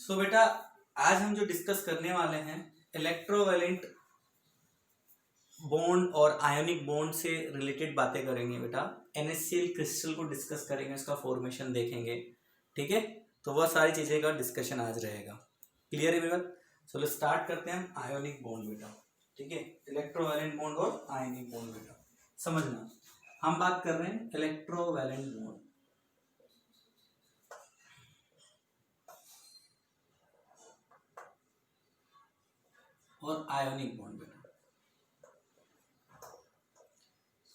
सो बेटा आज हम जो डिस्कस करने वाले हैं इलेक्ट्रोवैलेंट बॉन्ड और आयोनिक बॉन्ड से रिलेटेड बातें करेंगे बेटा। NaCl क्रिस्टल को डिस्कस करेंगे, उसका फॉर्मेशन देखेंगे। ठीक है, तो वह सारी चीजें का डिस्कशन आज रहेगा। क्लियर है मेरे बात? चलो स्टार्ट करते हैं हम आयोनिक बॉन्ड बेटा। ठीक है, इलेक्ट्रोवैलेंट बॉन्ड और आयोनिक बॉन्ड बेटा समझना। हम बात कर रहे हैं इलेक्ट्रोवैलेंट बॉन्ड और आयोनिक बॉन्ड बेटा।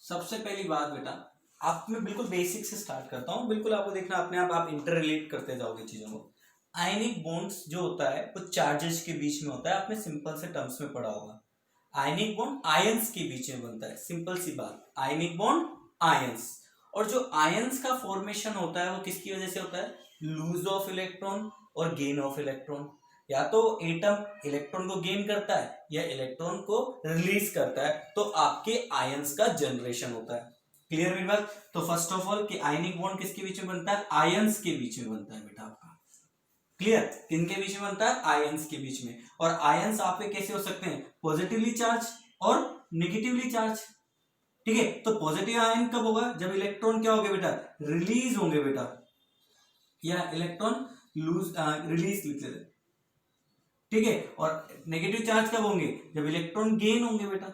सबसे पहली बात बेटा, आप मैं बिल्कुल बेसिक से स्टार्ट करता हूँ, बिल्कुल आपको देखना अपने आप इंटर रिलेट करते जाओगे चीजों को। आयनिक बॉन्ड्स जो होता है वो चार्जेस के बीच में होता है, आपने सिंपल से टर्म्स में पढ़ा होगा। आयनिक बॉन्ड आयंस के बीच में बनता है, सिंपल सी बात, आयनिक बॉन्ड आयंस। और जो आयंस का फॉर्मेशन होता है वो किसकी वजह से होता है? लूज ऑफ इलेक्ट्रॉन और गेन ऑफ इलेक्ट्रॉन। या तो एटम इलेक्ट्रॉन को गेन करता है या इलेक्ट्रॉन को रिलीज करता है, तो आपके आयंस का जनरेशन होता है। क्लियर मेरी बात? तो फर्स्ट ऑफ ऑल कि आयनिक बॉन्ड किसके बीच में बनता है? आयंस के बीच में बनता है बेटा आपका। क्लियर? किनके बीच में बनता है? आयंस के बीच में। और आयंस आपके कैसे हो सकते हैं? पॉजिटिवली चार्ज और नेगेटिवली चार्ज। ठीक है, तो पॉजिटिव आयन कब होगा? जब इलेक्ट्रॉन क्या होंगे बेटा? रिलीज होंगे बेटा, या इलेक्ट्रॉन लूज रिलीज लिख लेते। ठीक है, और नेगेटिव चार्ज कब होंगे? जब इलेक्ट्रॉन गेन होंगे बेटा।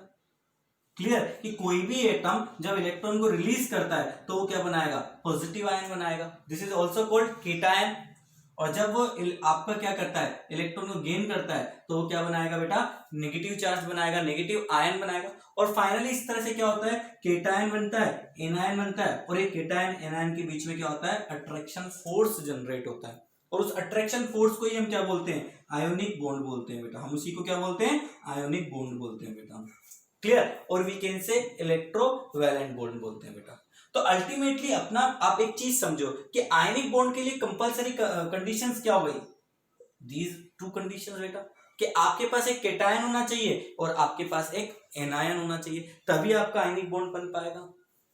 क्लियर? कि कोई भी एटम जब इलेक्ट्रॉन को रिलीज करता है तो वो क्या बनाएगा? पॉजिटिव आयन बनाएगा। This is also called cation. और जब वो आपका क्या करता है? इलेक्ट्रॉन को गेन करता है तो वो क्या बनाएगा बेटा? नेगेटिव चार्ज बनाएगा, नेगेटिव आयन बनाएगा। और फाइनली इस तरह से क्या होता है? केटायन बनता है, एनायन बनता है, और ये केटायन एनायन के बीच में क्या होता है? अट्रैक्शन फोर्स जनरेट होता है। और उस अट्रैक्शन फोर्स को ही हम क्या बोलते हैं? आयोनिक बॉन्ड बोलते हैं बेटा। हम उसी को क्या बोलते हैं? आयोनिक बॉन्ड बोलते हैं बेटा। क्लियर? और we can say electrovalent bond बोलते हैं बेटा। तो अल्टीमेटली अपना आप एक चीज समझो कि आयनिक बॉन्ड के लिए कंपलसरी कंडीशंस क्या हो गई? दीज टू कंडीशंस बेटा, कि आपके पास एक केटायन होना चाहिए और आपके पास एक एनायन होना चाहिए, तभी आपका आयनिक बॉन्ड बन पाएगा।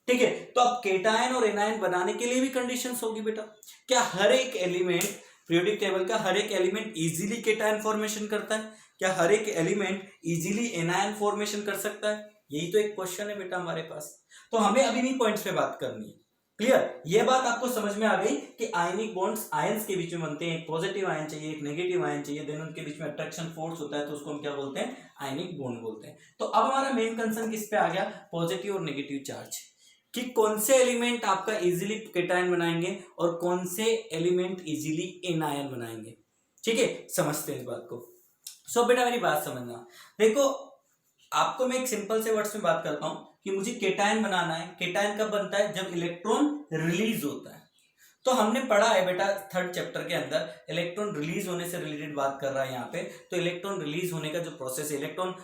ठीक है, तो अब केटायन और एनायन बनाने के लिए भी कंडीशंस होगी बेटा। क्या हर एक एलिमेंट पीरियोडिक टेबल का हर एक एलिमेंट इजीली केटायन फॉर्मेशन करता है? क्या हर एक एलिमेंट इजीली एनायन फॉर्मेशन कर सकता है? यही तो एक क्वेश्चन है बेटा हमारे पास। तो हमें अभी नहीं पॉइंट्स पे बात करनी है। क्लियर? ये बात आपको समझ में आ गई कि आयनिक बॉन्ड्स आयंस के बीच में बनते हैं। एक पॉजिटिव आयन चाहिए, एक नेगेटिव आयन चाहिए, देन उनके बीच में अट्रैक्शन फोर्स होता है, तो उसको हम क्या बोलते हैं? आयनिक बॉन्ड बोलते हैं। तो अब हमारा मेन कंसर्न किस पे आ गया? पॉजिटिव और नेगेटिव चार्ज, कि कौन से एलिमेंट आपका इजीली केटायन बनाएंगे और कौन से एलिमेंट इजीली एनायन बनाएंगे। ठीक है, समझते हैं इस बात को। सो बेटा मेरी बात समझना, देखो आपको मैं एक सिंपल से वर्ड्स में बात करता हूं कि मुझे केटायन बनाना है। केटायन कब बनता है? जब इलेक्ट्रॉन रिलीज होता है। तो हमने पढ़ा है बेटा थर्ड चैप्टर के अंदर, इलेक्ट्रॉन रिलीज होने से रिलेटेड बात कर रहा है यहाँ पे। तो इलेक्ट्रॉन रिलीज होने का जो प्रोसेस है, इलेक्ट्रॉन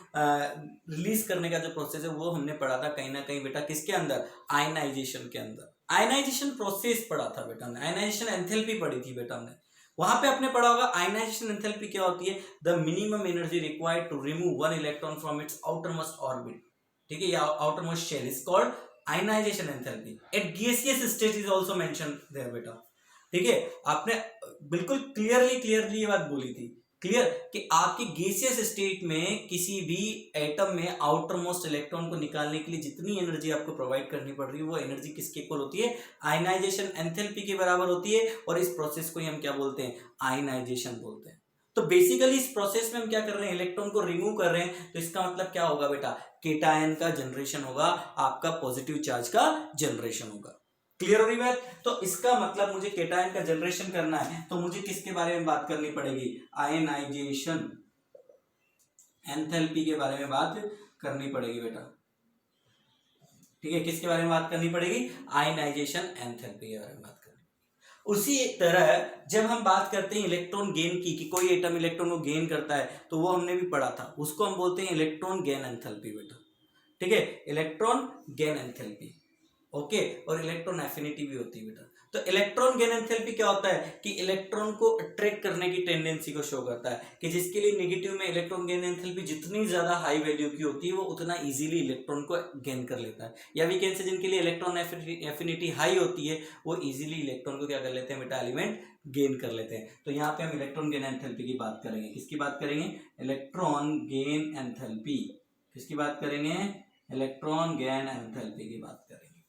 रिलीज करने का जो प्रोसेस है, वो हमने पढ़ा था कहीं ना कहीं बेटा किसके अंदर? आयनाइजेशन के अंदर। आयनाइजेशन प्रोसेस पढ़ा था बेटा हमने, आयनाइजेशन एंथैल्पी पढ़ी थी बेटा हमने। वहां पे आपने पढ़ा होगा आयनाइजेशन एंथैल्पी क्या होती है? The minimum energy required to remove one electron from its outermost orbit. ठीक है, या outermost shell is called ionization enthalpy at gaseous state is also mentioned there बेटा। ठीक है, आपने बिल्कुल क्लियरली ये बात बोली थी। क्लियर? कि आपके गैसियस स्टेट में किसी भी एटम में आउटर मोस्ट इलेक्ट्रॉन को निकालने के लिए जितनी एनर्जी आपको प्रोवाइड करनी पड़ रही है, वो एनर्जी किसके इक्वल होती है? आयनाइजेशन एंथैल्पी के बराबर होती है। और इस प्रोसेस को ही हम क्या बोलते हैं? आयनाइजेशन बोलते हैं। तो बेसिकली इस प्रोसेस में हम क्या कर रहे हैं? इलेक्ट्रॉन को रिमूव कर रहे हैं। तो इसका मतलब क्या होगा बेटा? केटायन का जनरेशन होगा, आपका पॉजिटिव चार्ज का जनरेशन होगा। क्लियर हो रही बात? तो इसका मतलब मुझे केटायन का जनरेशन करना है तो मुझे किसके बारे में बात करनी पड़ेगी? आयनाइजेशन एंथैल्पी के बारे में बात करनी पड़ेगी बेटा। ठीक है, किसके बारे में बात करनी पड़ेगी? आयनाइजेशन एंथैल्पी के बारे में बात करनी। उसी तरह जब हम बात करते हैं इलेक्ट्रॉन गेन की, कि कोई एटम इलेक्ट्रॉन को गेन करता है, तो वो हमने भी पढ़ा था, उसको हम बोलते हैं इलेक्ट्रॉन गेन एंथैल्पी बेटा। ठीक है, इलेक्ट्रॉन गेन एंथैल्पी। ओके, और इलेक्ट्रॉन एफिनिटी भी होती है बेटा। तो इलेक्ट्रॉन गेन एंथैल्पी क्या होता है कि इलेक्ट्रॉन को अट्रैक्ट करने की टेंडेंसी को शो करता है, कि जिसके लिए नेगेटिव में इलेक्ट्रॉन गेन एंथैल्पी जितनी ज्यादा हाई वैल्यू की होती है वो उतना इजीली इलेक्ट्रॉन को गेन कर लेता है, या वी कैन से जिनके लिए इलेक्ट्रॉन एफिनिटी हाई होती है वो इजीली इलेक्ट्रॉन को क्या कर लेते हैं बेटा, एलिमेंट गेन कर लेते हैं। तो यहाँ पे हम इलेक्ट्रॉन गेन एंथैल्पी की बात करेंगे। किसकी बात करेंगे? Electron gain enthalpy. किसकी बात करेंगे? इलेक्ट्रॉन गेन एंथैल्पी की बात करेंगे।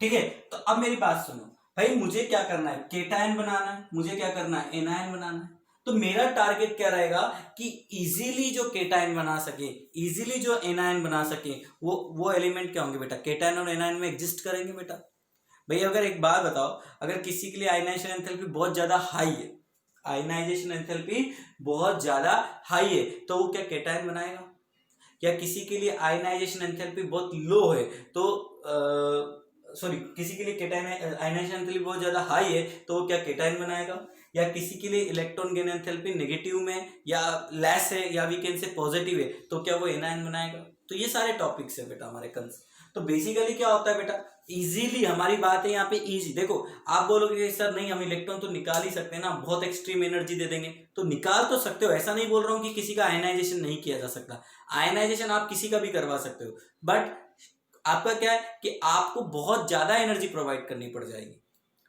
ठीक है, तो अब मेरी बात सुनो भाई, मुझे क्या करना है? केटायन बनाना है, मुझे क्या करना है? एनायन बनाना है। तो मेरा टारगेट क्या रहेगा कि इजीली जो केटायन बना सके, इजीली जो एनायन बना सके, वो एलिमेंट क्या होंगे बेटा? केटायन और एनायन में एग्जिस्ट करेंगे बेटा। भाई अगर एक बात बताओ, अगर किसी के लिए आयनाइजेशन एंथैल्पी बहुत ज्यादा हाई है, आयनाइजेशन एंथैल्पी बहुत ज्यादा हाई है, तो वो क्या केटायन बनाएगा? या किसी के लिए आयनाइजेशन एंथैल्पी बहुत लो है तो सॉरी किसी के लिए केटायन आयनाइजेशन एंथैल्पी बहुत ज्यादा हाई है तो वो क्या केटायन बनाएगा? या किसी के लिए इलेक्ट्रॉन गेन एंथैल्पी नेगेटिव में या लेस है या वी कैन से पॉजिटिव है तो क्या वो एनायन बनाएगा? तो ये सारे टॉपिक्स है बेटा हमारे कंस। तो बेसिकली क्या होता है बेटा, इजीली हमारी बात है यहाँ पे इजी। देखो आप बोलोगे सर नहीं हम इलेक्ट्रॉन तो निकाल ही सकते हैं ना, बहुत एक्सट्रीम एनर्जी दे देंगे, तो निकाल तो सकते हो, ऐसा नहीं बोल रहा हूँ कि किसी का आयनाइजेशन नहीं किया जा सकता, आयनाइजेशन आप किसी का भी करवा सकते हो, बट आपका क्या है कि आपको बहुत ज्यादा एनर्जी प्रोवाइड करनी पड़ जाएगी।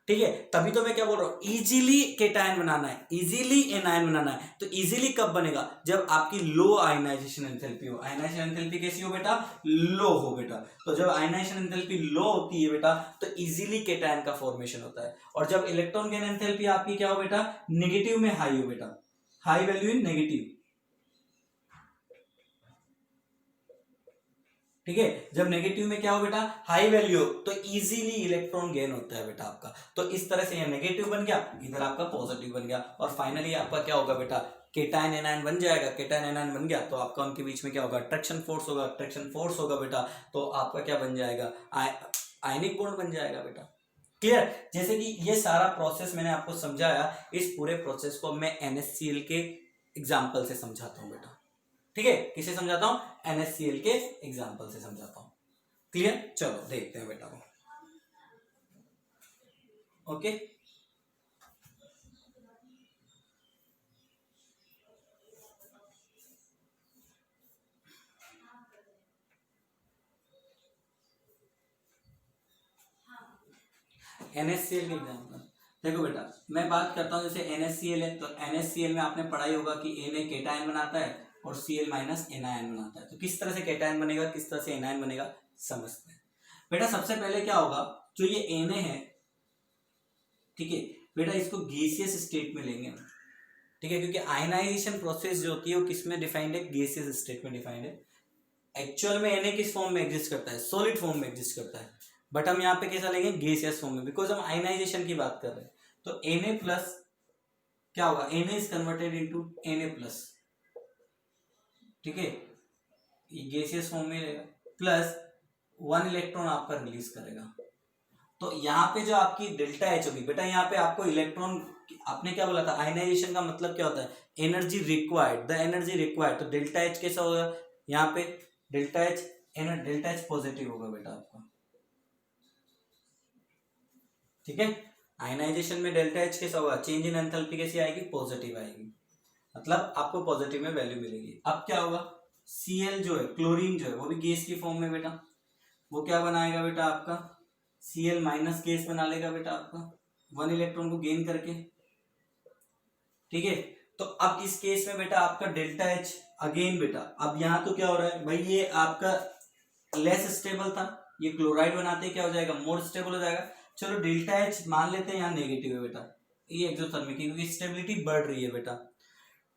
ठीक है, तभी तो मैं क्या बोल रहा हूं, इजीली केटायन बनाना है, इजीली एनायन बनाना है। तो इजीली कब बनेगा? जब आपकी लो आयनाइजेशन एंथैल्पी हो। आयनाइजेशन एंथैल्पी कैसी हो बेटा? लो हो बेटा। तो जब आयनाइजेशन एंथैल्पी लो होती है बेटा तो इजीली केटायन का फॉर्मेशन होता है। और जब इलेक्ट्रॉन गेन एंथैल्पी आपकी क्या हो बेटा? नेगेटिव में हाई हो बेटा, हाई वैल्यू इन नेगेटिव। ठीक है, जब नेगेटिव में क्या हो बेटा? हाई वैल्यू, तो इजीली इलेक्ट्रॉन गेन होता है बेटा आपका। तो इस तरह से ये नेगेटिव बन गया, इधर आपका पॉजिटिव बन गया, और फाइनली आपका क्या होगा बेटा? केटायन एनायन बन जाएगा। केटायन एनायन बन गया तो आपका उनके बीच में क्या होगा? अट्रैक्शन फोर्स होगा। अट्रैक्शन फोर्स होगा बेटा तो आपका क्या बन जाएगा? आयनिक बॉन्ड बन जाएगा बेटा। क्लियर? जैसे कि ये सारा प्रोसेस मैंने आपको समझाया, इस पूरे प्रोसेस को मैं NaCl के एग्जाम्पल से समझाता हूँ बेटा। ठीक है, किसे समझाता हूं? NaCl के एग्जांपल से समझाता हूं। क्लियर? चलो देखते हैं बेटा को। ओके, NaCl के एग्जांपल देखो बेटा, मैं बात करता हूं जैसे NaCl है, तो NaCl में आपने पढ़ाई होगा कि Na केटायन बनाता है और Cl माइनस एनायन बनाता है। तो किस तरह से केटायन बनेगा, किस तरह से एनायन बनेगा, समझते हैं बेटा। सबसे पहले क्या होगा, जो ये Na है, ठीक है बेटा, इसको गैसियस स्टेट में लेंगे। ठीक है, क्योंकि आयनाइजेशन प्रोसेस जो होती है वो किस में डिफाइंड है? गैसियस स्टेट में डिफाइंड है। एक्चुअल में Na किस फॉर्म में एग्जिस्ट करता है? सॉलिड फॉर्म में एग्जिस्ट करता है, बट हम यहाँ पे कैसा लेंगे? गैसियस फॉर्म में, बिकॉज हम आयनाइजेशन की बात कर रहे हैं। तो Na प्लस क्या होगा? Na is converted into Na plus. ठीक है, ये गैसियस फॉर्म में रहेगा, प्लस 1 इलेक्ट्रॉन आपका रिलीज करेगा। तो यहाँ पे जो आपकी डेल्टा एच होगी बेटा, यहाँ पे आपको इलेक्ट्रॉन, आपने क्या बोला था? आयनाइजेशन का मतलब क्या होता है? Energy required, the energy required. तो डेल्टा एच कैसा होगा यहाँ पे? डेल्टा एच पॉजिटिव होगा बेटा आपका। ठीक है, आयनाइजेशन में डेल्टा एच कैसा होगा? चेंज इन एंथैल्पी कैसी आएगी? पॉजिटिव आएगी, मतलब आपको पॉजिटिव में वैल्यू मिलेगी। अब क्या होगा? Cl जो है, क्लोरीन जो है, वो भी गैस की फॉर्म में बेटा, वो क्या बनाएगा बेटा आपका? Cl माइनस गैस बना लेगा बेटा आपका, 1 इलेक्ट्रॉन को गेन करके। ठीक है, तो अब इस केस में बेटा आपका डेल्टा एच अगेन बेटा, अब यहाँ तो क्या हो रहा है भाई, ये आपका लेस स्टेबल था, ये क्लोराइड बनाते क्या हो जाएगा? मोर स्टेबल हो जाएगा। चलो डेल्टा एच मान लेते हैं यहाँ नेगेटिव है बेटा, ये एक्सोथर्मिक है क्योंकि स्टेबिलिटी बढ़ रही है बेटा।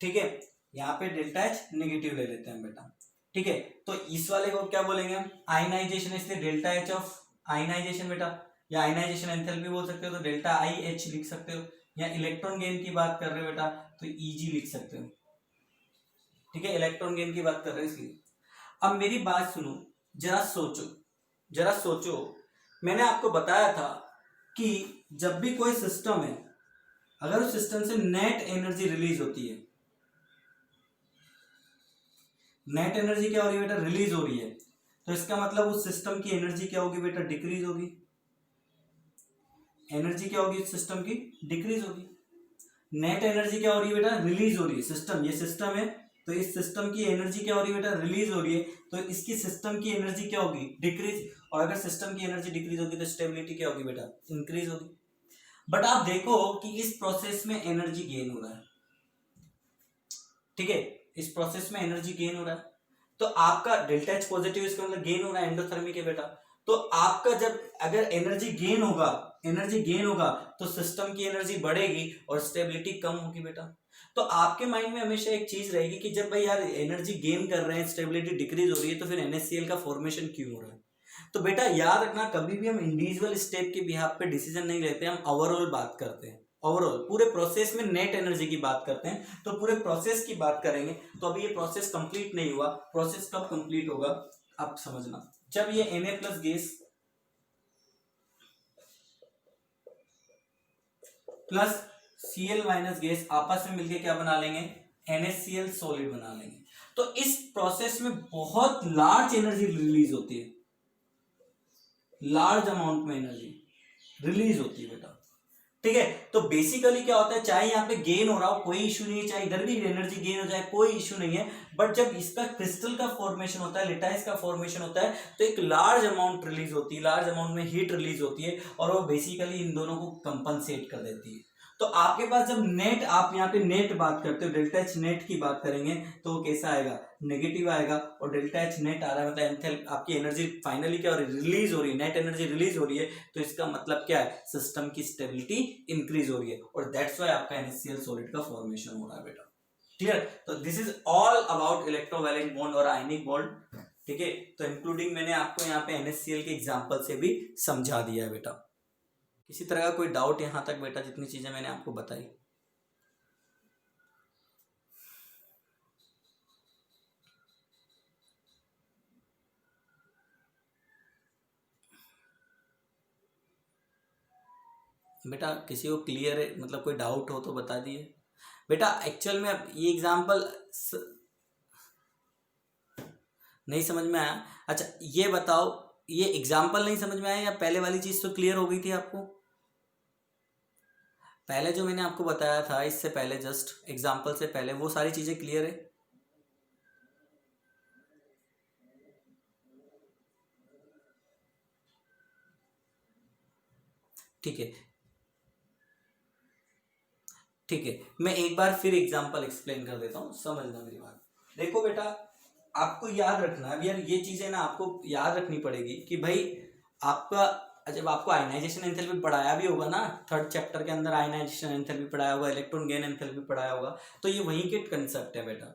ठीक है, यहाँ पे डेल्टा एच नेगेटिव ले लेते हैं बेटा। ठीक है, तो इस वाले को क्या बोलेंगे हम? आयनाइजेशन, इसलिए डेल्टा एच ऑफ आयनाइजेशन बेटा, या आयनाइजेशन एंथैल्पी बोल सकते हो, तो डेल्टा आई एच लिख सकते हो, या इलेक्ट्रॉन गेन की बात कर रहे हो बेटा तो Eg लिख सकते हो। ठीक है, इलेक्ट्रॉन गेन की बात कर रहे हो इसलिए। अब मेरी बात सुनो, जरा सोचो, जरा सोचो, मैंने आपको बताया था कि जब भी कोई सिस्टम है, अगर उस सिस्टम से नेट एनर्जी रिलीज होती है, नेट एनर्जी क्या हो रही है बेटा? रिलीज हो रही है, तो इसका मतलब उस सिस्टम की एनर्जी क्या होगी बेटा? डिक्रीज होगी। एनर्जी क्या होगी सिस्टम की, डिक्रीज होगी। नेट एनर्जी क्या हो रही है बेटा, रिलीज हो रही है। सिस्टम, ये सिस्टम है तो इस सिस्टम की एनर्जी क्या हो रही है बेटा, रिलीज हो रही है, तो इसकी सिस्टम की एनर्जी क्या होगी, डिक्रीज। और अगर सिस्टम की एनर्जी डिक्रीज होगी तो स्टेबिलिटी क्या होगी बेटा, इंक्रीज होगी। बट आप देखो कि इस प्रोसेस में एनर्जी गेन हो रहा है, ठीक है, इस प्रोसेस में एनर्जी गेन हो रहा है, तो आपका डेल्टा एच पॉजिटिव, इसका मतलब गेन हो रहा है एंडोथर्मिक है बेटा। तो आपका जब अगर एनर्जी गेन होगा तो सिस्टम की एनर्जी बढ़ेगी और स्टेबिलिटी कम होगी बेटा। तो आपके माइंड में हमेशा एक चीज रहेगी कि जब भाई यार एनर्जी गेन कर रहे हैं, स्टेबिलिटी डिक्रीज हो रही है, तो फिर NaCl का फॉर्मेशन क्यों हो रहा है। तो बेटा याद रखना, कभी भी हम इंडिविजुअल स्टेप के बिहाफ पे डिसीजन नहीं लेते, हम ओवरऑल बात करते हैं। ओवरऑल पूरे प्रोसेस में नेट एनर्जी की बात करते हैं, तो पूरे प्रोसेस की बात करेंगे। तो अभी ये प्रोसेस कंप्लीट नहीं हुआ, प्रोसेस कब कंप्लीट होगा आप समझना, जब ये Na plus gas plus Cl minus gas आपस में मिलके क्या बना लेंगे, NaCl सॉलिड बना लेंगे। तो इस प्रोसेस में बहुत लार्ज एनर्जी रिलीज होती है, लार्ज अमाउंट में एनर्जी रिलीज होती है बेटा, ठीक है। तो बेसिकली क्या होता है, चाहे यहाँ पे गेन हो रहा हो कोई इशू नहीं है, चाहे इधर भी एनर्जी गेन हो जाए कोई इशू नहीं है, बट जब इसका क्रिस्टल का फॉर्मेशन होता है, लेटाइस का फॉर्मेशन होता है, तो एक लार्ज अमाउंट रिलीज होती है, लार्ज अमाउंट में हीट रिलीज होती है, और वो बेसिकली इन दोनों को कंपनसेट कर देती है। तो आपके पास जब नेट, आप यहाँ पे नेट बात करते हो, डेल्टा एच नेट की बात करेंगे तो वो कैसा आएगा, नेगेटिव आएगा। और डेल्टा एच नेट आ रहा है मतलब एंथैल्पी, आपकी एनर्जी फाइनली क्या हो रही है, रिलीज हो रही है, नेट एनर्जी रिलीज हो रही है, तो इसका मतलब क्या है, सिस्टम की स्टेबिलिटी इंक्रीज हो रही है, और दैट्स व्हाई आपका NaCl सॉलिड का फॉर्मेशन हो रहा है बेटा। क्लियर। तो this is all about electrovalent bond और आयनिक बॉन्ड, ठीक है। तो इंक्लूडिंग मैंने आपको यहाँ पे NaCl के एग्जाम्पल से भी समझा दिया है बेटा। किसी तरह का कोई डाउट यहां तक बेटा, जितनी चीजें मैंने आपको बताई। बेटा किसी को क्लियर है, मतलब कोई डाउट हो तो बता दिए बेटा। एक्चुअल में अब ये एग्जांपल नहीं समझ में आया, अच्छा ये बताओ, ये एग्जांपल नहीं समझ में आया या पहले वाली चीज तो क्लियर हो गई थी आपको। पहले जो मैंने आपको बताया था इससे पहले, जस्ट एग्जांपल से पहले, वो सारी चीजें क्लियर है। ठीक है, ठीक है, मैं एक बार फिर एग्जांपल एक्सप्लेन कर देता हूँ, समझना मेरी बात। देखो बेटा, आपको याद रखना है यार, ये चीजें ना आपको याद रखनी पड़ेगी कि भाई आपका, जब आपको आयनाइजेशन एंथैल्पी पढ़ाया भी होगा ना, थर्ड चैप्टर के अंदर आयनाइजेशन एंथैल्पी पढ़ाया होगा, इलेक्ट्रॉन गेन एंथैल्पी पढ़ाया होगा, तो ये वही के कंसेप्ट है बेटा।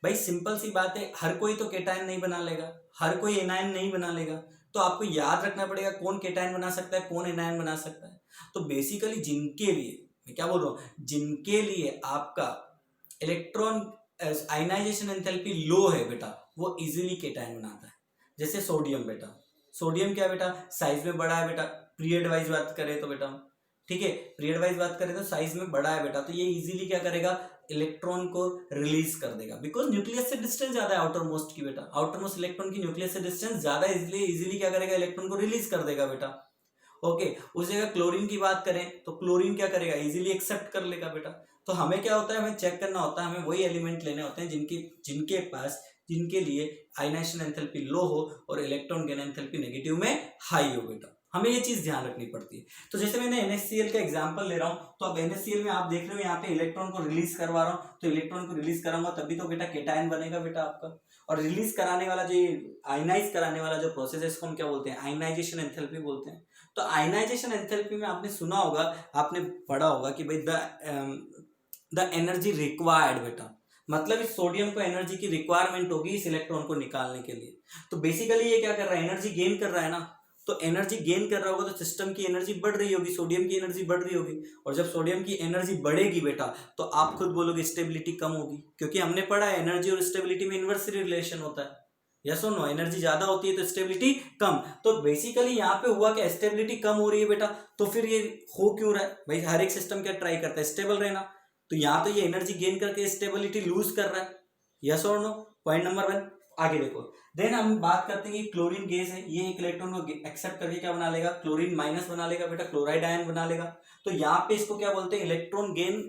भाई सिंपल सी बात है, हर कोई तो केटायन नहीं बना लेगा, हर कोई एनायन नहीं बना लेगा, तो आपको याद रखना पड़ेगा कौन केटायन बना सकता है, कौन एनायन बना सकता है। तो बेसिकली जिनके लिए, मैं क्या बोल रहा हूँ, जिनके लिए आपका इलेक्ट्रॉन आयनाइजेशन एंथैल्पी लो है बेटा, वो इजीली केटायन बनाता है। जैसे सोडियम बेटा, सोडियम क्या बेटा, साइज में बड़ा है बेटा, पीरियड वाइज बात करें तो बेटा, ठीक है, पीरियड वाइज बात करें तो साइज में बड़ा है बेटा, तो ये इजीली क्या करेगा, इलेक्ट्रॉन को रिलीज कर देगा, बिकॉज न्यूक्लियस से डिस्टेंस ज्यादा है आउटर मोस्ट की बेटा, आउटर मोस्ट इलेक्ट्रॉन की न्यूक्लियस से डिस्टेंस ज्यादा है, इसलिए इजीली क्या करेगा, इलेक्ट्रॉन को रिलीज कर देगा बेटा। ओके, उस जगह क्लोरीन की बात करें तो क्लोरीन क्या करेगा, इजीली एक्सेप्ट कर लेगा बेटा। तो हमें क्या होता है, हमें चेक करना होता है, हमें वही एलिमेंट लेने होते हैं जिनके पास, जिनके लिए आयनाइजेशन एंथैल्पी लो हो और इलेक्ट्रॉन गेन एंथैल्पी नेगेटिव में हाई हो बेटा, हमें ये चीज ध्यान रखनी पड़ती है। तो जैसे मैंने NaCl का एग्जांपल ले रहा हूँ, तो अब NaCl में आप देख रहे हो यहाँ पे इलेक्ट्रॉन को रिलीज करवा रहा हूँ, तो इलेक्ट्रॉन को रिलीज कराऊंगा तभी तो बेटा केटायन बनेगा बेटा आपका। और रिलीज कराने वाला जो, आयनाइज कराने वाला जो प्रोसेस है, इसको हम क्या बोलते हैं, आयनाइजेशन एंथैल्पी बोलते हैं। तो आयनाइजेशन एंथैल्पी में आपने सुना होगा, आपने पढ़ा होगा कि भाई द एनर्जी रिक्वायर्ड बेटा, मतलब इस सोडियम को एनर्जी की रिक्वायरमेंट होगी इस इलेक्ट्रॉन को निकालने के लिए। तो बेसिकली ये क्या कर रहा है, एनर्जी गेन कर रहा है ना, तो एनर्जी गेन कर रहा होगा तो सिस्टम की एनर्जी बढ़ रही होगी, सोडियम की एनर्जी बढ़ रही होगी, और जब सोडियम की एनर्जी बढ़ेगी बेटा, तो आप खुद बोलोगे स्टेबिलिटी कम होगी, क्योंकि हमने पढ़ा है एनर्जी और स्टेबिलिटी में इन्वर्सली रिलेशन होता है, यस और नो, एनर्जी ज्यादा होती है तो स्टेबिलिटी कम। तो बेसिकली यहाँ पे हुआ कि स्टेबिलिटी कम हो रही है बेटा, तो फिर ये हो क्यों रहा है भाई, हर एक सिस्टम क्या ट्राई करता है, स्टेबल रहना, तो यहाँ तो ये एनर्जी गेन करके स्टेबिलिटी लूज कर रहा है, यस और नो, पॉइंट नंबर 1। आगे देखो, देन हम बात करते हैं कि क्लोरीन गैस है, ये एक इलेक्ट्रॉन को एक्सेप्ट करके क्या बना लेगा, क्लोरीन माइनस बना लेगा बेटा, क्लोराइड आयन बना लेगा। तो यहाँ पे इसको क्या बोलते हैं, इलेक्ट्रॉन गेन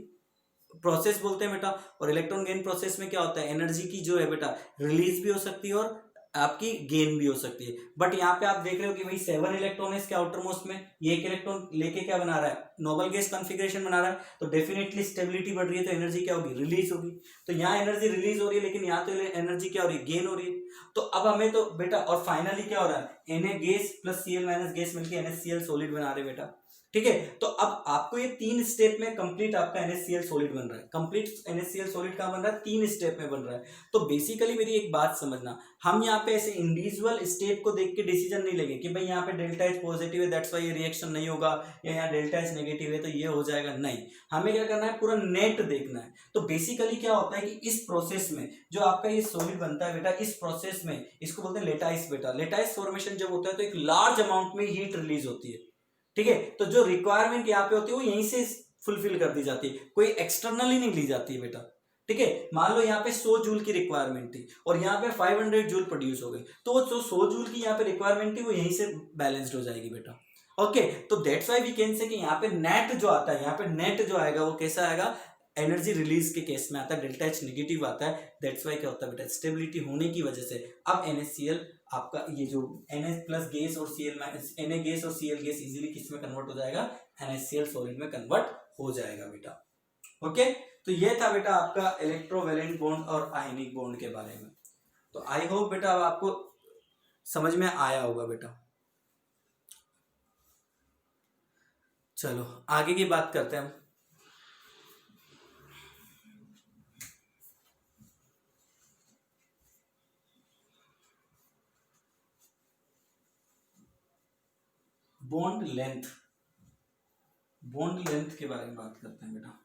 प्रोसेस बोलते हैं बेटा। और इलेक्ट्रॉन गेन प्रोसेस में क्या होता है, एनर्जी की जो है बेटा रिलीज भी हो सकती है और आपकी गेन भी हो सकती है। बट यहाँ पे आप देख रहे हो कि भाई 7 इलेक्ट्रॉन है इसके आउटर मोस्ट में, ये एक इलेक्ट्रॉन लेके क्या बना रहा है, नोबल गैस कॉन्फ़िगरेशन बना रहा है, तो डेफिनेटली स्टेबिलिटी बढ़ रही है, तो एनर्जी क्या होगी, रिलीज होगी। तो यहाँ एनर्जी रिलीज हो रही है, लेकिन यहाँ तो एनर्जी क्या हो रही है, गेन हो रही है। तो अब हमें तो बेटा, और फाइनली क्या हो रहा है, Na gas plus Cl minus gas मिलकर NaCl सॉलिड बना रहे बेटा। ठीक है, तो अब आपको ये 3 स्टेप में कंप्लीट आपका NaCl सॉलिड बन रहा है। कंप्लीट NaCl सॉलिड कहाँ बन रहा है, 3 स्टेप में बन रहा है। तो बेसिकली मेरी एक बात समझना, हम यहाँ पे ऐसे इंडिविजुअल स्टेप को देख के डिसीजन नहीं लेंगे कि भाई यहाँ पे डेल्टा एच पॉजिटिव है दैट्स वाई ये रिएक्शन नहीं होगा, या यहाँ डेल्टा एच नेगेटिव है तो ये हो जाएगा, नहीं। हमें क्या करना है, पूरा नेट देखना है। तो बेसिकली क्या होता है कि इस प्रोसेस में जो आपका ये सॉलिड बनता है बेटा, इस प्रोसेस में इसको बोलते हैं लेटाइस बेटा। लेटाइस फॉर्मेशन जब होता है तो एक लार्ज अमाउंट में हीट रिलीज होती है। ठीक है, तो जो रिक्वायरमेंट यहाँ पे होती है वो यहीं से फुलफिल कर दी जाती है, कोई एक्सटर्नली नहीं ली जाती है बेटा। ठीक है, मान लो यहाँ पे 100 जूल की रिक्वायरमेंट थी और यहाँ पे 500 जूल प्रोड्यूस हो गई, तो वो जो 100 जूल की यहाँ पे रिक्वायरमेंट थी वो यहीं से बैलेंस्ड हो जाएगी बेटा। ओके, तो दैट्स व्हाई वी कैन से कि यहाँ पे नेट जो आता है, यहाँ पे नेट जो आएगा वो कैसा आएगा, एनर्जी रिलीज के केस में आता है, डेल्टा एच नेगेटिव आता है। दैट्स व्हाई क्या होता है बेटा, स्टेबिलिटी होने की वजह से अब NaCl आपका ये जो Na प्लस गैस और Cl माइनस, Na गैस और Cl गैस इजीली किस में कन्वर्ट हो जाएगा, NaCl सॉलिड में कन्वर्ट हो जाएगा बेटा। ओके, तो ये था बेटा आपका इलेक्ट्रोवैलेंट बॉन्ड और आयनिक बॉन्ड के बारे में। तो आई होप बेटा अब आपको समझ में आया होगा बेटा। चलो आगे की बात करते हैं हम। बॉन्ड लेंथ, बॉन्ड लेंथ के बारे में बात करते हैं बेटा,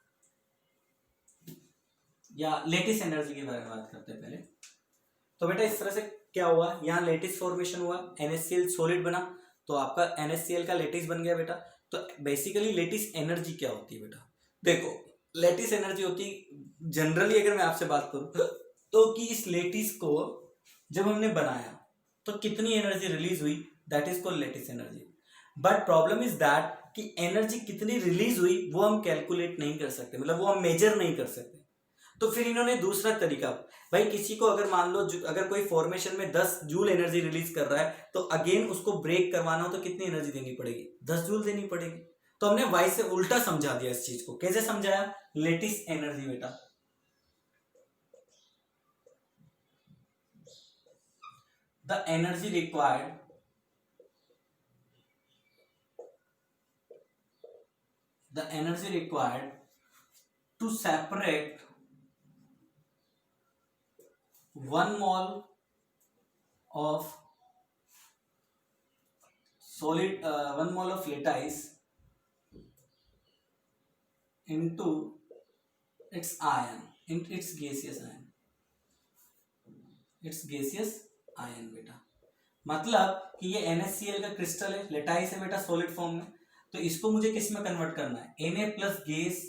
या लेटिस एनर्जी के बारे में बात करते हैं पहले। तो बेटा इस तरह से क्या हुआ, यहाँ लेटिस फॉर्मेशन हुआ, NaCl सॉलिड बना, तो आपका NaCl का लेटिस बन गया बेटा। तो बेसिकली लेटिस एनर्जी क्या होती है बेटा, देखो लेटिस एनर्जी होती है जनरली, अगर मैं आपसे बात करूं तो कि इस लेटिस को जब हमने बनाया तो कितनी एनर्जी रिलीज हुई, that is called lattice energy. But problem is that कि एनर्जी कितनी रिलीज हुई वो हम कैलकुलेट नहीं कर सकते, मतलब वो हम मेजर नहीं कर सकते। तो फिर इन्होंने दूसरा तरीका, भाई किसी को अगर मान लो अगर कोई फॉर्मेशन में 10 जूल एनर्जी रिलीज कर रहा है तो अगेन उसको ब्रेक करवाना हो तो कितनी एनर्जी देनी पड़ेगी, 10 जूल देनी पड़ेगी। तो हमने वाई से उल्टा समझा दिया इस चीज को। कैसे समझाया, लेटिस एनर्जी बेटा, the energy required to separate 1 mole of solid 1 mole of lattice into its ion, into its gaseous ion, बेटा। मतलब कि ये NaCl का क्रिस्टल है, लेटाइस है बेटा सॉलिड फॉर्म में, तो इसको मुझे किस में कन्वर्ट करना है, Na plus gas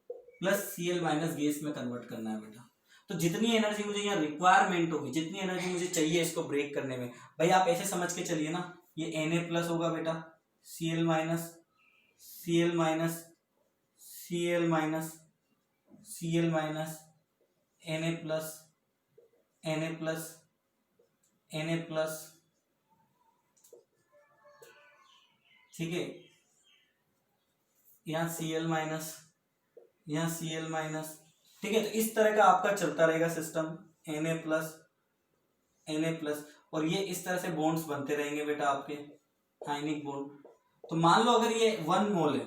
plus Cl minus gas में कन्वर्ट करना है बेटा। तो जितनी एनर्जी मुझे यहाँ रिक्वायरमेंट होगी, जितनी एनर्जी मुझे चाहिए इसको ब्रेक करने में, भाई आप ऐसे समझ के चलिए ना, ये Na प्लस होगा बेटा, Cl minus Cl minus Cl minus Cl minus Na plus Na plus Na plus, ठीक है, यहाँ Cl माइनस, यहाँ Cl माइनस, ठीक है। तो इस तरह का आपका चलता रहेगा सिस्टम, Na प्लस, और ये इस तरह से बॉन्ड्स बनते रहेंगे बेटा आपके आयनिक बॉन्ड। तो मान लो अगर ये 1 मोल है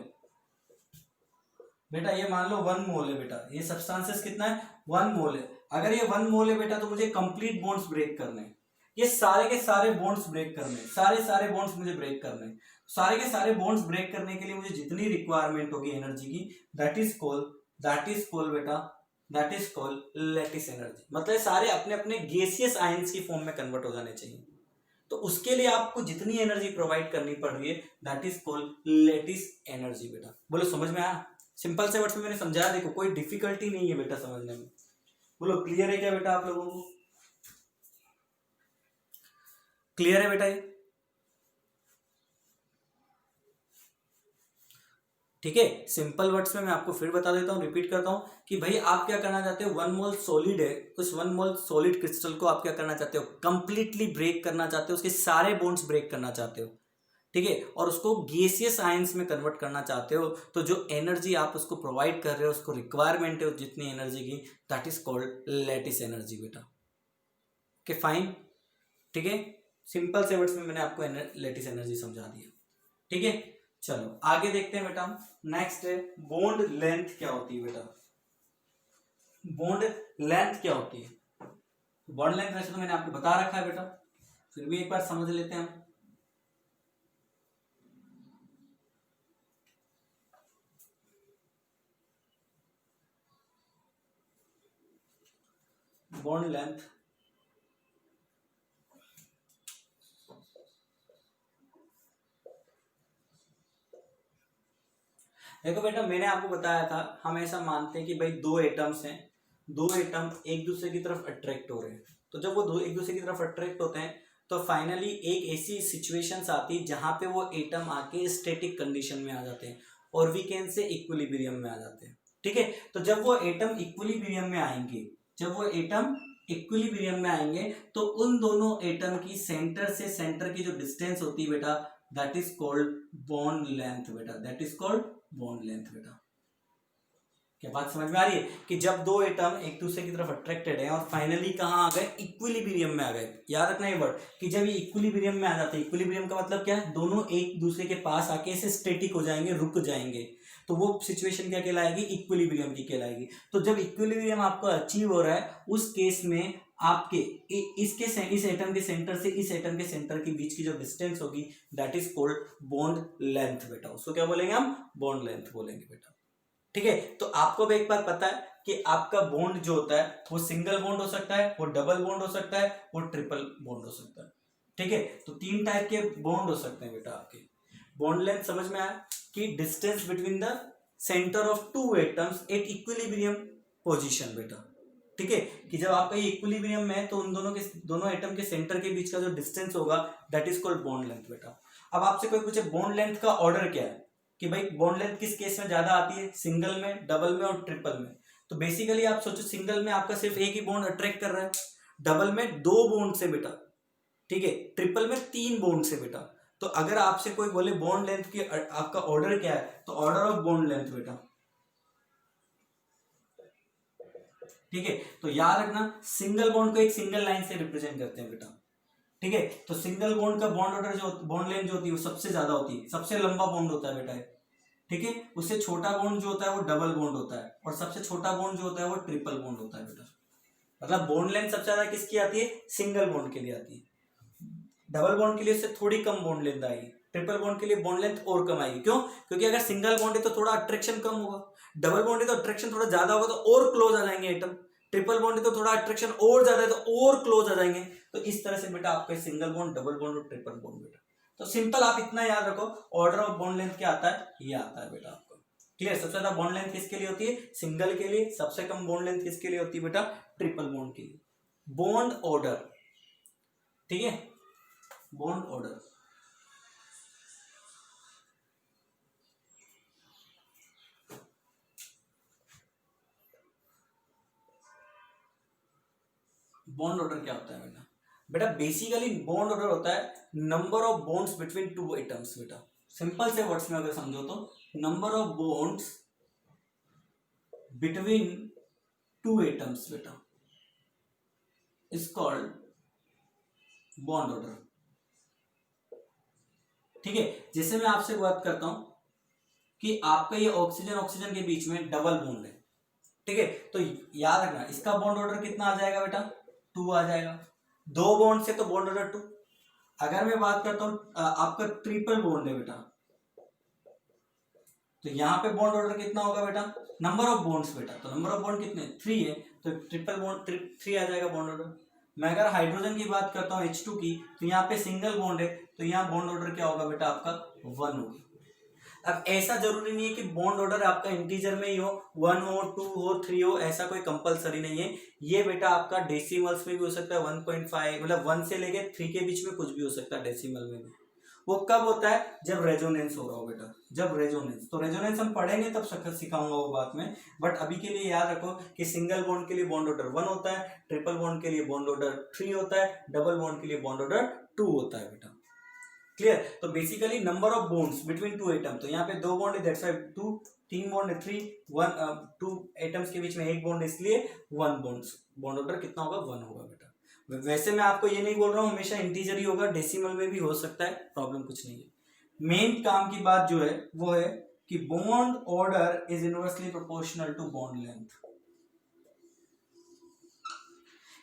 बेटा, ये मान लो 1 मोल है बेटा, ये सब्सटेंसेस कितना है, 1 मोल है। अगर ये 1 मोल है बेटा तो मुझे कंप्लीट बॉन्ड्स ब्रेक करने हैं, ये सारे के सारे बॉन्ड्स ब्रेक करने हैं, सारे बॉन्ड्स मुझे ब्रेक करने हैं। सारे के सारे बॉन्ड्स ब्रेक करने के लिए मुझे जितनी रिक्वायरमेंट होगी एनर्जी की, दैट इज कॉल्ड बेटा, that is called lattice energy. मतलब सारे अपने अपने गैसियस आयंस की फॉर्म में कन्वर्ट हो जाने चाहिए। तो उसके लिए आपको जितनी एनर्जी प्रोवाइड करनी पड़ रही है that is called lettuce energy बेटा। बोलो समझ में आया, सिंपल से वर्ड्स में मैंने समझाया, देखो कोई डिफिकल्टी नहीं है बेटा समझने में। बोलो क्लियर है क्या बेटा आप लोगों को। क्लियर है बेटा ये? ठीक है, सिंपल वर्ड्स में मैं आपको फिर बता देता हूँ, रिपीट करता हूँ कि भाई आप क्या करना चाहते हो, 1 मोल सॉलिड है, उस 1 मोल सॉलिड क्रिस्टल को आप क्या करना चाहते हो, कंप्लीटली ब्रेक करना चाहते हो, उसके सारे बॉन्ड्स ब्रेक करना चाहते हो, ठीक है, और उसको गैसियस आयंस में कन्वर्ट करना चाहते हो। तो जो एनर्जी आप उसको प्रोवाइड कर रहे हो, उसको रिक्वायरमेंट है जितनी एनर्जी की, that is called lattice energy बेटा। ओके फाइन, ठीक है, सिंपल से वर्ड्स में मैंने आपको लैटिस एनर्जी समझा दिया। ठीक है, चलो आगे देखते हैं बेटा। नेक्स्ट है बॉन्ड लेंथ क्या होती है बेटा। बॉन्ड लेंथ क्या होती है? बॉन्ड लेंथ वैसे तो मैंने आपको बता रखा है बेटा, फिर भी एक बार समझ लेते हैं हम। बॉन्ड लेंथ देखो बेटा, मैंने आपको बताया था, हम ऐसा मानते हैं कि भाई दो एटम्स हैं, दो एटम एक दूसरे की तरफ अट्रैक्ट हो रहे हैं। तो जब वो दो एक दूसरे की तरफ अट्रैक्ट होते हैं तो फाइनली एक ऐसी सिचुएशंस आती है जहां पे वो एटम आके स्टैटिक कंडीशन में आ जाते हैं और वी कैन से इक्विलिब्रियम में आ जाते हैं। ठीक है, तो जब वो एटम इक्विलिब्रियम में आएंगे, जब वो एटम इक्विलिब्रियम में आएंगे तो उन दोनों एटम की सेंटर से सेंटर की जो डिस्टेंस होती है बेटा, that is called bond length बेटा, that is called bond length बेटा। क्या बात समझ में आ रही है कि जब दो एटम एक दूसरे की तरफ अट्रैक्टेड है और फाइनली कहां आ गए, इक्विलिब्रियम में आ गए। याद रखना ये वर्ड कि जब ये इक्विलिब्रियम में आ जाते हैं, इक्विलिब्रियम का मतलब क्या है, दोनों एक दूसरे के पास आके ऐसे स्टैटिक हो जाएंगे, रुक जाएंगे, तो वो सिचुएशन क्या कहलाएगी, इक्विलिब्रियम की कहलाएगी। तो जब इक्विलिब्रियम आपको अचीव हो रहा है उस केस में आपके इस एटम के सेंटर से इस एटम के सेंटर के बीच की जो डिस्टेंस होगी that is called bond length बेटा। उसको क्या बोलेंगे हम, बॉन्ड लेंथ बोलेंगे बेटा। ठीक है, तो आपको भी एक बार पता है कि आपका बॉन्ड जो होता है वो सिंगल बॉन्ड हो सकता है, वो डबल बॉन्ड हो सकता है, वो ट्रिपल बॉन्ड हो सकता है। ठीक है, तो 3 टाइप के बॉन्ड हो सकते हैं बेटा आपके। बॉन्ड लेंथ समझ में आया कि distance between the centre of two atoms at equilibrium position बेटा। ठीक है, कि जब आपका ये इक्विलिब्रियम में है तो उन दोनों एटम के सेंटर के बीच का जो डिस्टेंस होगा that is called bond length बेटा। अब आपसे कोई पूछे बॉन्ड लेंथ का ऑर्डर क्या है, कि भाई बॉन्ड लेंथ किस केस में ज्यादा आती है, सिंगल में, डबल में और ट्रिपल में। तो बेसिकली आप सोचो सिंगल में आपका सिर्फ एक ही बॉन्ड अट्रैक्ट कर रहा है, डबल में 2 बॉन्ड से बेटा, ठीक है, ट्रिपल में 3 बॉन्ड से बेटा। तो अगर आपसे कोई बोले बॉन्ड लेंथ की आपका ऑर्डर क्या है, तो ऑर्डर ऑफ बॉन्ड लेंथ बेटा। ठीक है, तो याद रखना सिंगल बॉन्ड को एक सिंगल लाइन से रिप्रेजेंट करते हैं बेटा। ठीक है, तो सिंगल बॉन्ड का बॉन्ड ऑर्डर जो बॉन्ड लेंथ जो होती है वो सबसे ज्यादा होती है, सबसे लंबा बॉन्ड होता है बेटा। ठीक है, उससे छोटा बॉन्ड जो होता है वो डबल बॉन्ड होता है और सबसे छोटा बॉन्ड जो होता है वो ट्रिपल बॉन्ड होता है बेटा। मतलब बॉन्ड लेंथ सबसे ज्यादा किसकी आती है, सिंगल बॉन्ड के लिए आती है। डबल बॉन्ड के लिए उससे थोड़ी कम बॉन्ड लेंथ आएगी, ट्रिपल बॉन्ड के लिए बॉन्ड लेंथ और कम आएगी। क्यों? क्योंकि अगर सिंगल बॉन्ड है तो थोड़ा अट्रैक्शन कम होगा, डबल बॉन्ड है तो अट्रैक्शन थोड़ा ज्यादा होगा तो और क्लोज आ जाएंगे एटम, ट्रिपल बॉन्ड है तो थोड़ा अट्रैक्शन और ज्यादा है तो और क्लोज आ जाएंगे। तो इस तरह से बेटा आपका सिंगल बॉन्ड, डबल बॉन्ड और ट्रिपल बॉन्ड बेटा। तो सिंपल आप इतना याद रखो, ऑर्डर ऑफ बॉन्ड लेंथ क्या आता है, ये आता है बेटा आपको। क्लियर? सबसे ज्यादा बॉन्ड लेंथ किसके लिए होती है, सिंगल के लिए। सबसे कम बॉन्ड लेंथ किसके लिए होती है बेटा, ट्रिपल बॉन्ड के लिए। बॉन्ड ऑर्डर, ठीक है, बॉन्ड ऑर्डर। बॉन्ड ऑर्डर क्या होता है बेटा? बेटा बेसिकली बॉन्ड ऑर्डर होता है number of bonds between two atoms बेटा। सिंपल से वर्ड्स में अगर समझो तो number of bonds between two atoms बेटा इज कॉल्ड बॉन्ड ऑर्डर। ठीक है, जैसे मैं आपसे बात करता हूं कि आपका ये ऑक्सीजन ऑक्सीजन के बीच में डबल बॉन्ड है, ठीक है, तो याद रखना इसका बॉन्ड ऑर्डर कितना आ जाएगा बेटा, 2 आ जाएगा। 2 बॉन्ड से तो बॉन्ड ऑर्डर 2। अगर मैं बात करता हूं आपका ट्रिपल बॉन्ड है बेटा, तो यहां पे बॉन्ड ऑर्डर कितना होगा बेटा, नंबर ऑफ बॉन्ड्स बेटा, तो नंबर ऑफ बॉन्ड कितने, 3 है, तो ट्रिपल बॉन्ड 3 आ जाएगा बॉन्ड ऑर्डर। मैं अगर हाइड्रोजन की बात करता हूँ H2 की, तो यहाँ पे सिंगल बॉन्ड है, तो यहाँ बॉन्ड ऑर्डर क्या होगा बेटा आपका 1 होगा। अब ऐसा जरूरी नहीं है कि बॉन्ड ऑर्डर आपका इंटीजर में ही हो, 1 हो, 2 हो, 3 हो, ऐसा कोई कंपलसरी नहीं है। ये बेटा आपका डेसिमल्स में भी हो सकता है, 1.5 मतलब 1 से लेके 3 के बीच में कुछ भी हो सकता है डेसिमल में भी। वो कब होता है? जब रेजोनेंस हो रहा हो बेटा, जब रेजोनेंस, तो रेजोनेंस हम पढ़ेंगे तब सिखाऊंगा वो बात में, बट अभी के लिए याद रखो कि सिंगल बॉन्ड के लिए बॉन्ड ऑर्डर 1 होता है, ट्रिपल बॉन्ड के लिए बॉन्ड ऑर्डर 3 होता है, डबल बॉन्ड के लिए बॉन्ड ऑर्डर 2 होता है बेटा। क्लियर? तो basically number of bonds between two atom, तो यहाँ पे 2 बॉन्ड है, दैट्स व्हाई 2, 3 बॉन्ड है 3, 1 2 एटम्स के बीच में 1 बॉन्ड, इसलिए 1 बॉन्ड ऑर्डर कितना होगा? 1 होगा बेटा। वैसे मैं आपको ये नहीं बोल रहा हूँ हमेशा इंटीजर ही होगा, डेसिमल में भी हो सकता है, प्रॉब्लम कुछ नहीं है। मेन काम की बात जो है वो है कि bond order is inversely proportional to bond length,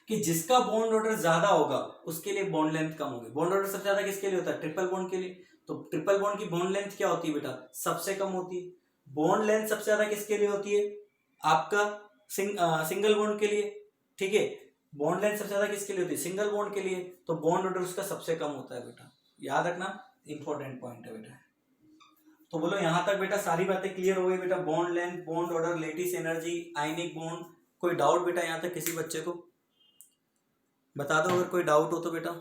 कि जिसका बॉन्ड ऑर्डर ज्यादा होगा उसके लिए बॉन्ड लेंथ कम होगी। बॉन्ड ऑर्डर सबसे ज्यादा किसके लिए होता है? ट्रिपल बॉन्ड के लिए। तो ट्रिपल बॉन्ड की बॉन्ड लेंथ क्या होती है बेटा? सबसे कम होती है। बॉन्ड लेंथ सबसे ज्यादा किसके लिए होती है? आपका सिंगल बॉन्ड के लिए, ठीक है। बॉन्ड लेंथ सबसे ज्यादा किसके लिए होती है? सिंगल बॉन्ड के लिए, तो बॉन्ड ऑर्डर उसका सबसे कम होता है बेटा, याद रखना, इंपॉर्टेंट पॉइंट है बेटा। तो बोलो यहां तक बेटा सारी बातें क्लियर हो गई बेटा? Bond length, bond order, lattice energy, ionic bond. कोई डाउट बेटा यहां तक किसी बच्चे को? बता दो अगर कोई डाउट हो तो बेटा।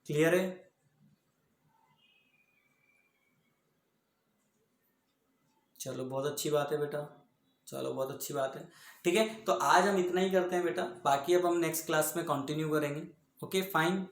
क्लियर है? चलो बहुत अच्छी बात है बेटा, चलो बहुत अच्छी बात है। ठीक है, तो आज हम इतना ही करते हैं बेटा, बाकी अब हम नेक्स्ट क्लास में कंटिन्यू करेंगे। Okay fine.